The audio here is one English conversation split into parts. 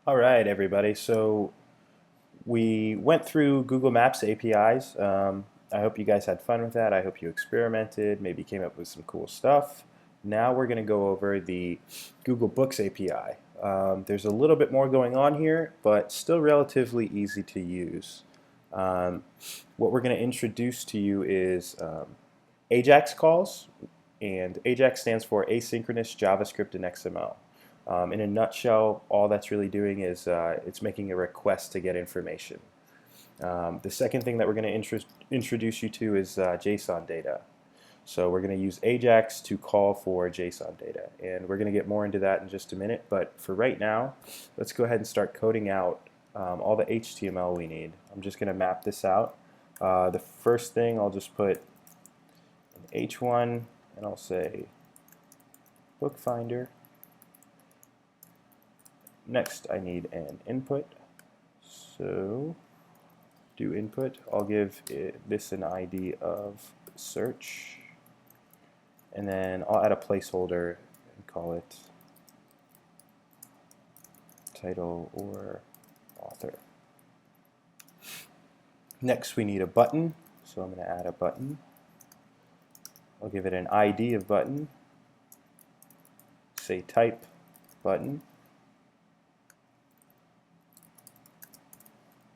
All right, everybody. So we went through Google Maps APIs. I hope you guys had fun with that. I hope you experimented, maybe came up with some cool stuff. Now we're going to go over the Google Books API. There's a little bit more going on here, but still relatively easy to use. Um, what we're going to introduce to you is AJAX calls, and AJAX stands for Asynchronous JavaScript and XML. In a nutshell, all that's really doing is it's making a request to get information. The second thing that we're going to introduce you to is JSON data. So we're going to use AJAX to call for JSON data, and we're going to get more into that in just a minute. But for right now, let's go ahead and start coding out all the HTML we need. I'm just going to map this out. The first thing, I'll just put an H1, and I'll say book finder. Next, I need an input. So do input. I'll give this an ID of search. And then I'll add a placeholder and call it title or author. Next, we need a button. So I'm going to add a button. I'll give it an ID of button. Say type button.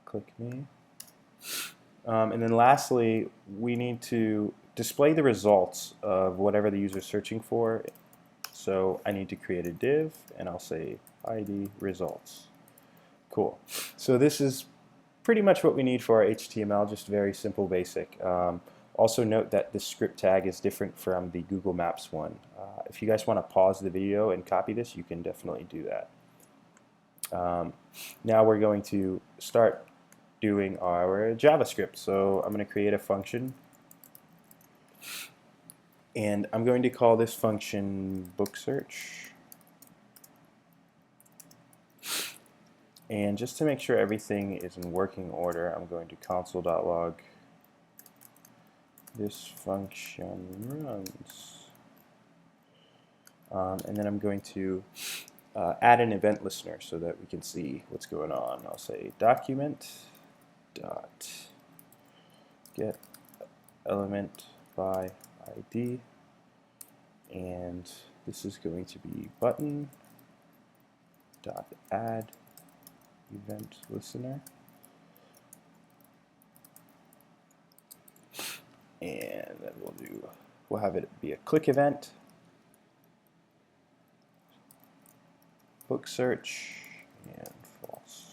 Click me. And then lastly, we need to display the results of whatever the user is searching for. So I need to create a div, and I'll say ID results. Cool. So this is pretty much what we need for our HTML, just very simple, basic. Also note that the script tag is different from the Google Maps one. If you guys want to pause the video and copy this, you can definitely do that. Now we're going to start doing our JavaScript. So I'm going to create a function, and I'm going to call this function book search. And just to make sure everything is in working order, I'm going to console.log this function runs. And then I'm going to add an event listener so that we can see what's going on. I'll say document dot get element by ID, and this is going to be button dot add event listener, and then we'll have it be a click event, book search, and false.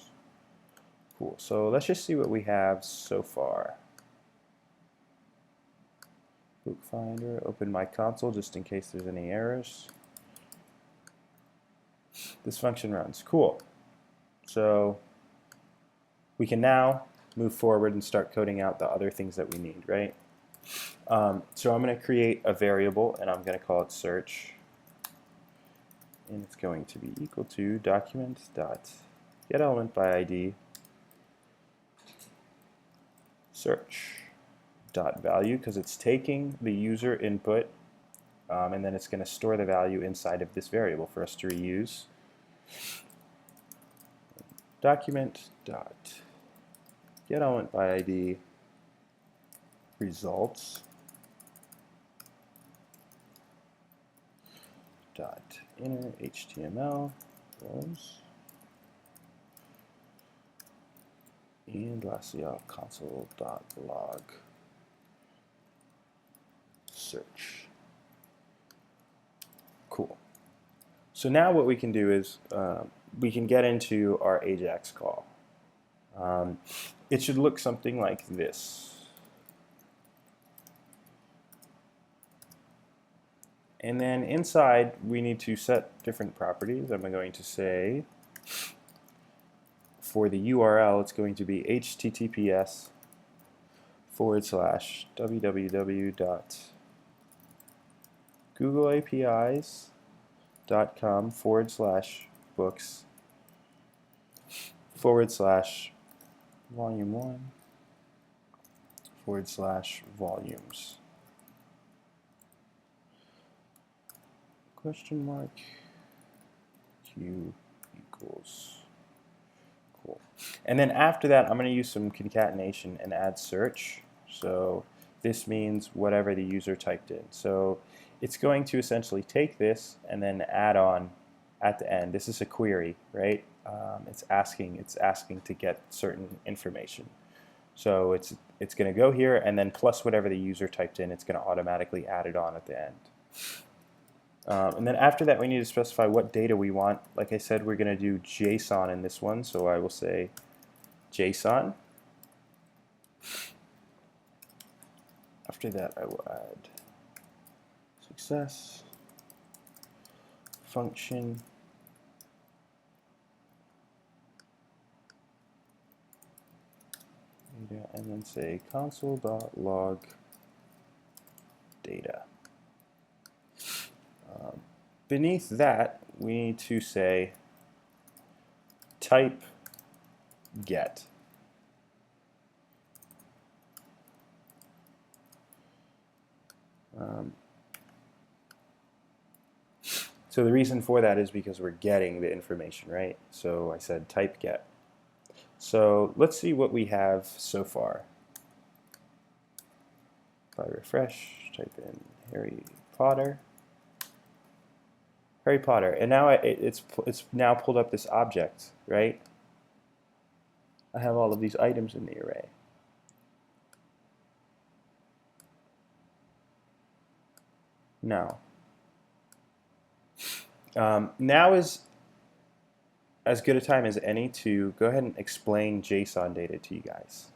Cool. So let's just see what we have so far. Book finder, open my console just in case there's any errors. This function runs. Cool. So we can now move forward and start coding out the other things that we need, right? So I'm going to create a variable, and I'm going to call it search. And it's going to be equal to document.getElementById search.value, because it's taking the user input, and then it's going to store the value inside of this variable for us to reuse. Document.getElementById results dot inner HTML rows, and lastly I'll console.log search. Cool. So now what we can do is we can get into our AJAX call. It should look something like this. And then inside we need to set different properties. I'm going to say for the URL it's going to be https://www.googleapis.com/books/volume1/volumes. Question mark Q equals Cool. And then after that, I'm going to use some concatenation and add search. So this means whatever the user typed in. So it's going to essentially take this and then add on at the end. This is a query, right? It's asking to get certain information. So it's going to go here and then plus whatever the user typed in. It's going to automatically add it on at the end. And then after that, we need to specify what data we want. Like I said, we're going to do JSON in this one, so I will say JSON. After that, I will add success, function, data, and then say console.log data. Beneath that, we need to say type get. So the reason for that is because we're getting the information, right? So I said type get. So let's see what we have so far. If I refresh, type in Harry Potter. Harry Potter, and now it's now pulled up this object, right? I have all of these items in the array. No. Now is as good a time as any to go ahead and explain JSON data to you guys.